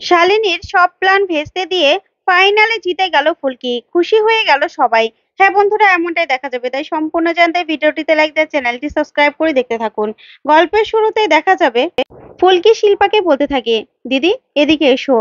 শালিনীর সব প্ল্যান ভেস্তে দিয়ে ফাইনালে জিতে গেল ফুলকি। খুশি হয়ে গেল সবাই। হ্যাঁ বন্ধুরা, এমনটাই দেখা যাবে, তাই সম্পূর্ণ জানতে ভিডিওটিতে লাইক দিয়ে চ্যানেলটি সাবস্ক্রাইব করে দেখতে থাকুন। গল্পের শুরুতেই দেখা যাবে ফুলকি শিল্পাকে বলতে থাকে, দিদি এদিকে এসো।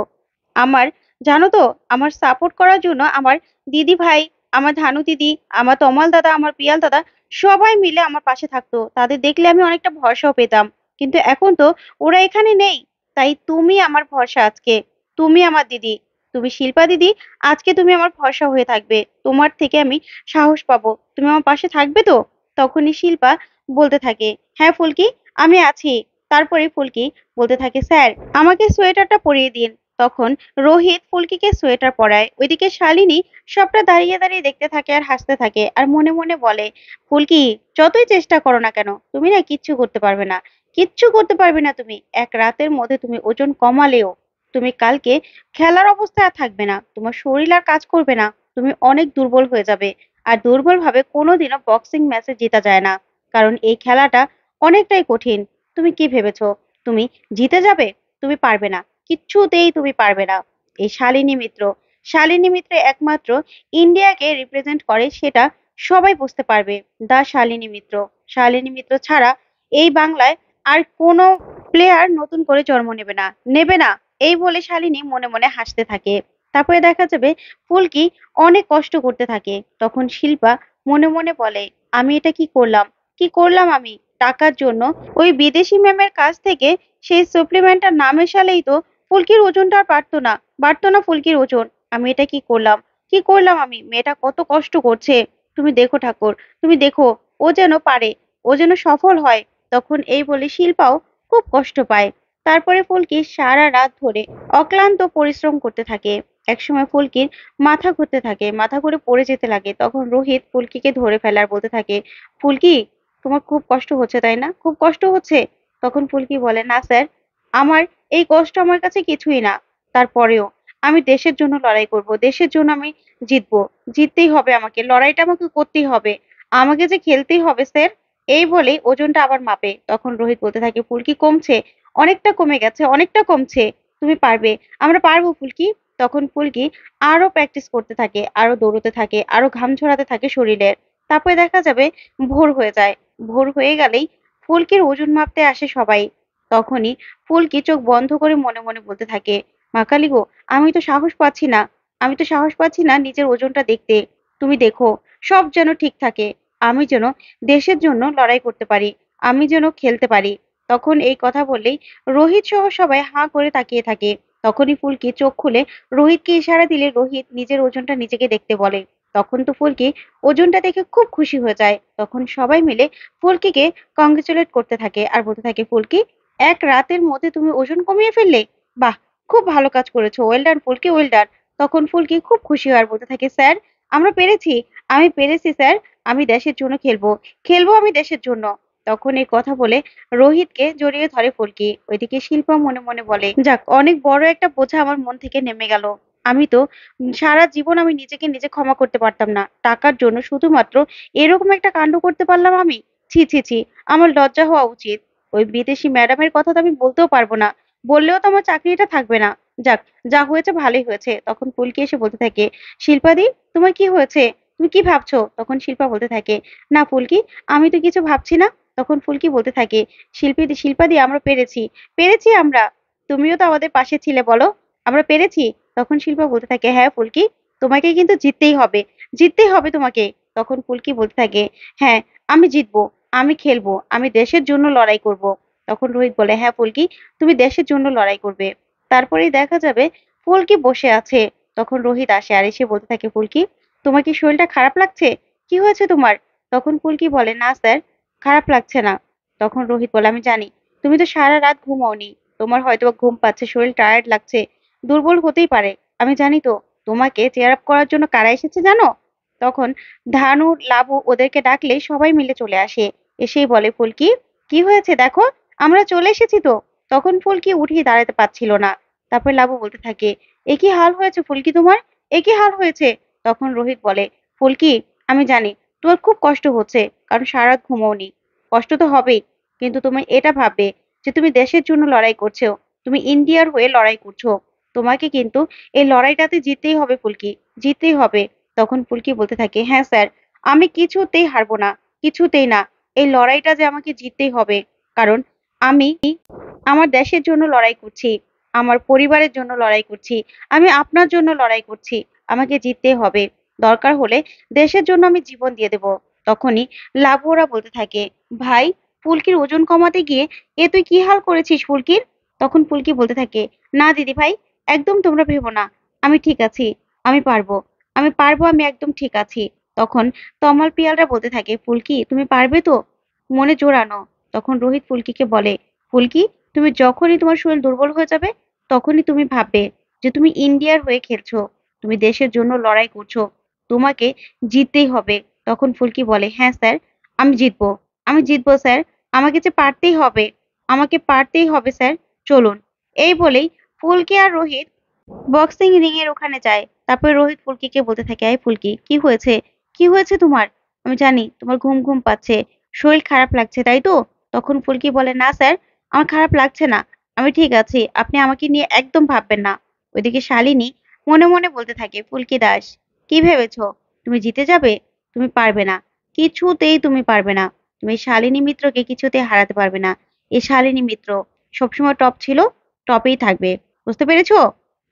আমার, জানো তো, আমার সাপোর্ট করার জন্য আমার দিদি ভাই, আমার ধানু দিদি, আমার তমাল দাদা, আমার পিয়াল দাদা সবাই মিলে আমার পাশে থাকতো। তাদের দেখলে আমি অনেকটা ভরসাও পেতাম, কিন্তু এখন তো ওরা এখানে নেই। তাই তুমি আমার ভরসা আজকে। তুমি আমার দিদি, তুমি শিল্পা দিদি। আজকে তুমি আমার ভরসা হয়ে থাকবে। তোমার থেকে আমি সাহস পাবো। তুমি আমার পাশে থাকবে তো? তখনই শিল্পা বলতে থাকে, হ্যাঁ ফুলকি, আমি আছি। তারপরে ফুলকি বলতে থাকে, স্যার আমাকে সোয়েটারটা পরিয়ে দিন। তখন রোহিত ফুলকিকে সোয়েটার পরায়। ওইদিকে শালিনী সবটা দাঁড়িয়ে দাঁড়িয়ে দেখতে থাকে আর হাসতে থাকে, আর মনে মনে বলে, ফুলকি যতই চেষ্টা করো না কেন, তুমি না কিচ্ছু করতে পারবে না। কিচ্ছু করতে পারবে না তুমি। এক রাতের মধ্যে তুমি ওজন কমালেও তুমি কালকে খেলার অবস্থায় আর থাকবে না। তোমার শরীর আর কাজ করবে না। তুমি অনেক দুর্বল হয়ে যাবে। আর দুর্বল ভাবে কোনোদিনও বক্সিং ম্যাচে জেতা যায় না, কারণ এই খেলাটা অনেকটাই কঠিন। তুমি কি ভেবেছো তুমি জিতে যাবে? তুমি পারবে না। কিচ্ছুতেই তুমি পারবে না। এই শালিনী মিত্র, শালিনী মিত্র একমাত্র ইন্ডিয়াকে রিপ্রেজেন্ট করে, সেটা সবাই বুঝতে পারবে। দা শালিনী মিত্র, শালিনী মিত্র ছাড়া এই বাংলায় আর কোনো প্লেয়ার নতুন করে জন্ম নেবে না, নেবে না। এই বলে শালিনী মনে মনে হাসতে থাকে। তারপরে দেখা যাবে ফুলকি অনেক কষ্ট করতে থাকে। তখন শিল্পা মনে মনে বলে, আমি এটা কি করলাম? কি করলাম আমি? টাকার জন্য ওই বিদেশি ম্যামের কাছ থেকে সেই সাপ্লিমেন্টটা না মেশালেই তো ফুলকির ওজনটা আর বাড়তো না ফুলকির ওজন। আমি এটা কি করলাম? কি করলাম আমি? মেয়েটা কত কষ্ট করছে। তুমি দেখো ঠাকুর, তুমি দেখো, ও যেন পারে, ও যেন সফল হয়। তখন এই বলে শিল্পাও খুব কষ্ট পায়। তারপরে ফুলকি সারা রাত ধরে অক্লান্ত পরিশ্রম করতে থাকে। একসময় ফুলকির মাথা ঘুরতে থাকে, মাথা ঘুরে পড়ে যেতে লাগে। তখন রোহিত ফুলকিকে ধরে ফেলার বলতে থাকে, ফুলকি তোমার খুব কষ্ট হচ্ছে তাই না? খুব কষ্ট হচ্ছে? তখন ফুলকি বলে, না স্যার, আমার এই কষ্ট আমার কাছে কিছুই না। তারপরেও আমি দেশের জন্য লড়াই করব, দেশের জন্য আমি জিতবো। জিততেই হবে, আমাকে লড়াইটা আমাকে করতেই হবে। আমাকে যে খেলতেই হবে স্যার। এই বলেই ওজনটা আবার মাপে। তখন রোহিত বলতে থাকে, ফুলকি কমছে, অনেকটা কমে গেছে, অনেকটা কমছে। তুমি পারবে, আমরা পারবো ফুলকি। তখন ফুলকি আরো প্র্যাকটিস করতে থাকে, আরো দৌড়তে থাকে, আরো ঘাম ঝরাতে থাকে শরীরের। তারপরে দেখা যাবে ভোর হয়ে যায়। ভোর হয়ে গেলেই ফুলকির ওজন মাপতে আসে সবাই। তখনই ফুলকি চোখ বন্ধ করে মনে মনে বলতে থাকে, মা কালী গো, আমি তো সাহস পাচ্ছি না। আমি তো সাহস পাচ্ছি না নিজের ওজনটা দেখতে। তুমি দেখো, সব যেন ঠিক থাকে। আমি যেন দেশের জন্য লড়াই করতে পারি। আমি যেন খেলতে পারি। তখন এই কথা বললেই রোহিত সহ সবাই হাঁ করে তাকিয়ে থাকে। তখনই ফুলকি চোখ খুলে রোহিতকে ইশারা দিলে রোহিত নিজের ওজনটা নিজেকে দেখতে বলে। তখন তো ফুলকি ওজনটা দেখে খুব খুশি হয়ে যায়। তখন সবাই মিলে ফুলকিকে কংগ্রেচুলেট করতে থাকে আর বলতে থাকে, ফুলকি এক রাতের মধ্যে তুমি ওজন কমিয়ে ফেললে। বাহ, খুব ভালো কাজ করেছো, ওয়েল ডান ফুলকি, ওয়েল ডান। তখন ফুলকি খুব খুশি হয় আর বলতে থাকে, স্যার আমরা পেরেছি, আমি পেরেছি স্যার। আমি দেশের জন্য খেলবো, খেলবো আমি দেশের জন্য। তখন এই কথা বলে রোহিতকে জড়িয়ে ধরে ফুলকি। ওইদিকে শিল্পা মনে মনে বলে, যাক, অনেক বড় একটা বোঝা আমার মন থেকে নেমে গেল। আমি তো সারা জীবন আমি নিজেকে নিজে ক্ষমা করতে পারতাম না, টাকার জন্য শুধুমাত্র এরকম একটা কাণ্ড করতে পারলাম আমি। ছি ছি ছি, আমার লজ্জা হওয়া উচিত। ওই বিদেশি ম্যাডামের কথা তো আমি বলতেও পারবো না, বললেও তো আমার চাকরিটা থাকবে না। যাক, যা হয়েছে ভালোই হয়েছে। তখন ফুলকি এসে বলতে থাকে, শিল্পাদি তোমার কি হয়েছে? তুমি কি ভাবছো? তখন শিল্পা বলতে থাকে, না ফুলকি, আমি তো কিছু ভাবছি না। তখন ফুলকি বলতে থাকে, শিল্পাদি আমরা পেরেছি, পেরেছি আমরা। তুমিও তো আমাদের পাশে ছিলে, বলো আমরা পেরেছি। তখন শিল্পা বলতে থাকে, হ্যাঁ ফুলকি, তোমাকে কিন্তু জিততেই হবে, জিততেই হবে তোমাকে। তখন ফুলকি বলতে থাকে, হ্যাঁ আমি জিতবো, আমি খেলবো, আমি দেশের জন্য লড়াই করব। তখন রোহিত বলে, হ্যাঁ ফুলকি, তুমি দেশের জন্য লড়াই করবে। তারপরেই দেখা যাবে ফুলকি বসে আছে। তখন রোহিত আসে আর এসে বলতে থাকে, ফুলকি তোমার কি শরীরটা খারাপ লাগছে? কি হয়েছে তোমার? তখন ফুলকি বলে, না স্যার, খারাপ লাগছে না। তখন রোহিত বলে, আমি জানি তুমি তো সারা রাত ঘুমাওনি, তোমার হয়তো বা ঘুম পাচ্ছে, শরীর টায়ার্ড লাগছে, দুর্বল হতেই পারে। আমি জানি তো। তোমাকে চেয়ার আপ করার জন্য কারা এসেছে জানো? তখন ধানু, লাবু ওদেরকে ডাকলে সবাই মিলে চলে আসে। এসেই বলে, ফুলকি কি হয়েছে দেখো, আমরা চলে এসেছি তো। তখন ফুলকি উঠিয়ে দাঁড়াতে পারছিল না। তারপর লাবু বলতে থাকে, এ কি হাল হয়েছে ফুলকি তোমার? এ কি হাল হয়েছে? তখন রোহিত বলে, ফুলকি আমি জানি তোমার খুব কষ্ট হচ্ছে, কারণ সারা রাত ঘুমোওনি। কষ্ট তো হবেই, কিন্তু তুমি এটা ভাববে যে তুমি দেশের জন্য লড়াই করছো, তুমি ইন্ডিয়ার হয়ে লড়াই করছো। তোমাকে কিন্তু এই লড়াইটাতে জিততেই হবে ফুলকি, জিততেই হবে। তখন ফুলকি বলতে থাকে, হ্যাঁ স্যার, আমি কিছুতেই হারবো না, কিছুতেই না। এই লড়াইটা যে আমাকে জিততেই হবে, কারণ আমি আমার দেশের জন্য লড়াই করছি, আমার পরিবারের জন্য লড়াই করছি, আমি আপনার জন্য লড়াই করছি, আমাকে জিততেই হবে। দরকার হলে দেশের জন্য আমি জীবন দিয়ে দেব। তখনই লাবু ওরা বলতে থাকে, ভাই, ফুলকির ওজন কমাতে গিয়ে এ তুই কি হাল করেছিস ফুলকির? তখন ফুলকি বলতে থাকে, না দিদি ভাই, একদম তোমরা ভেবো না, আমি ঠিক আছি, আমি পারবো, আমি পারবো, আমি একদম ঠিক আছি। তখন তমাল পিয়ালরা বলতে থাকে, ফুলকি তুমি পারবে তো? মনে জোর আনো। তখন রোহিত ফুলকিকে বলে, ফুলকি, তুমি যখনই তোমার শরীর দুর্বল হয়ে যাবে, তখনই তুমি ভাববে যে তুমি ইন্ডিয়ার হয়ে খেলছো, তুমি দেশের জন্য লড়াই করছো, তোমাকে জিততেই হবে। তখন ফুলকি বলে, হ্যাঁ স্যার, আমি জিতবো, আমি জিতবো স্যার, আমাকে যে পারতেই হবে, আমাকে পারতেই হবে স্যার, চলুন। এই বলেই ফুলকি আর রোহিত বক্সিং রিং এর ওখানে যায়। তারপর রোহিত ফুলকিকে বলতে থাকে, এই ফুলকি, কি হয়েছে, কি হয়েছে তোমার? আমি জানি তোমার ঘুম ঘুম পাচ্ছে, শরীর খারাপ লাগছে, তাই তো? তখন ফুলকি বলে, না স্যার, আমার খারাপ লাগছে না, আমি ঠিক আছি, আপনি আমাকে নিয়ে একদম ভাববেন না। ওইদিকে শালিনী মনে মনে বলতে থাকে, ফুলকি দাস, কি ভেবেছো তুমি জিতে যাবে? তুমি পারবে না, কিছুতেই তুমি পারবে না। তুমি এই শালিনী মিত্রকে কিছুতেই হারাতে পারবে না। এই শালিনী মিত্র সবসময় টপ ছিল, টপেই থাকবে, বুঝতে পেরেছো?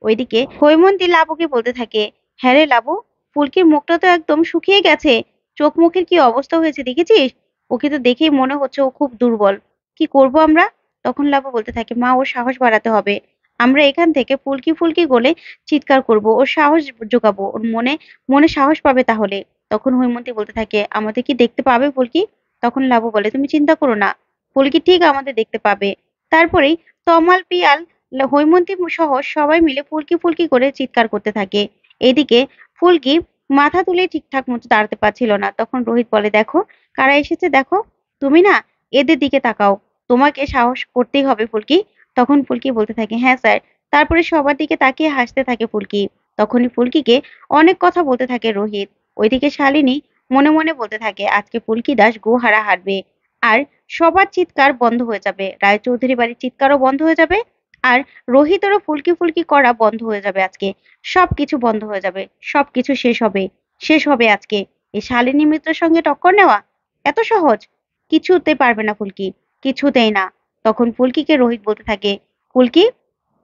ওইদিকে হৈমন্তী লাবুকে বলতে থাকে, হ্যাঁ রে লাবু, ফুলকির মুখটা তো একদম শুকিয়ে গেছে, চোখ মুখের কি অবস্থা হয়েছে দেখেছিস? ওকে তো দেখেই মনে হচ্ছে ও খুব দুর্বল, কি করব আমরা? তখন লাবু বলতে থাকে, মা, ওর সাহস বাড়াতে হবে, আমরা এখান থেকে ফুলকি ফুলকি বলে চিৎকার করব, ওর সাহস জোগাবো, ওর মনে মনে সাহস পাবে তাহলে। তখন হৈমন্তী বলতে থাকে, আমাদের কি দেখতে পাবে ফুলকি? তখন লাবু বলে, তুমি চিন্তা করো না, ফুলকি ঠিক আমাদের দেখতে পাবে। তারপরেই তমাল পিয়াল হৈমন্তী সহ সবাই মিলে ফুলকি ফুলকি করে চিৎকার করতে থাকে। এদিকে ফুলকি মাথা তুলে ঠিকঠাক মতো দাঁড়াতে পারছিল না। তখন রোহিত বলে, দেখো কারা এসেছে, দেখো, তুমি না এদের দিকে তাকাও, তোমাকে সাহস করতেই হবে ফুলকি। তখন ফুলকি বলতে থাকে, হ্যাঁ স্যার। তারপরে সবার দিকে তাকিয়ে হাসতে থাকে ফুলকি। তখনই ফুলকিকে অনেক কথা বলতে থাকে রোহিত। ওইদিকে শালিনী মনে মনে বলতে থাকে, আজকে ফুলকি দাস গোহারা হারবে। আর সবার চিৎকার বন্ধ হয়ে যাবে, রায়চৌধুরী বাড়ির চিৎকারও বন্ধ হয়ে যাবে, আর রোহিতেরও ফুলকি ফুলকি করা বন্ধ হয়ে যাবে আজকে। সবকিছু বন্ধ হয়ে যাবে, সবকিছু শেষ হবে, শেষ হবে আজকে। এই শালিনী মিত্রের সঙ্গে টক্কর নেওয়া এত সহজ? কিছুতে পারবে না ফুলকি, কিছুতেই না। তখন ফুলকিকে রোহিত বলতে থাকে, ফুলকি,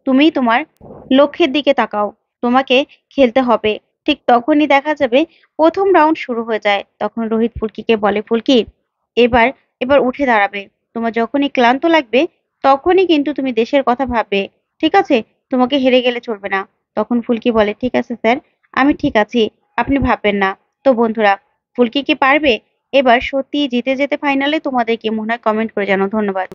তুমি তোমার লক্ষ্যের দিকে তাকাও, তোমাকে খেলতে হবে। ঠিক তখনই দেখা যাবে প্রথম রাউন্ড শুরু হয়ে যায়। তখন রোহিত ফুলকিকে বলে, ফুলকি, এবার এবার উঠে দাঁড়াবে, তোমার যখনই ক্লান্ত লাগবে তখনই কিন্তু তুমি দেশের কথা ভাববে, ঠিক আছে? তোমাকে হেরে গেলে চলবে না। তখন ফুলকি বলে, ঠিক আছে স্যার, আমি ঠিক আছি, আপনি ভাববেন না। তো বন্ধুরা, ফুলকি কি পারবে এবার সত্যি জিতে যেতে ফাইনালে? তোমাদের কি মনে হয় কমেন্ট করে জানাও। ধন্যবাদ।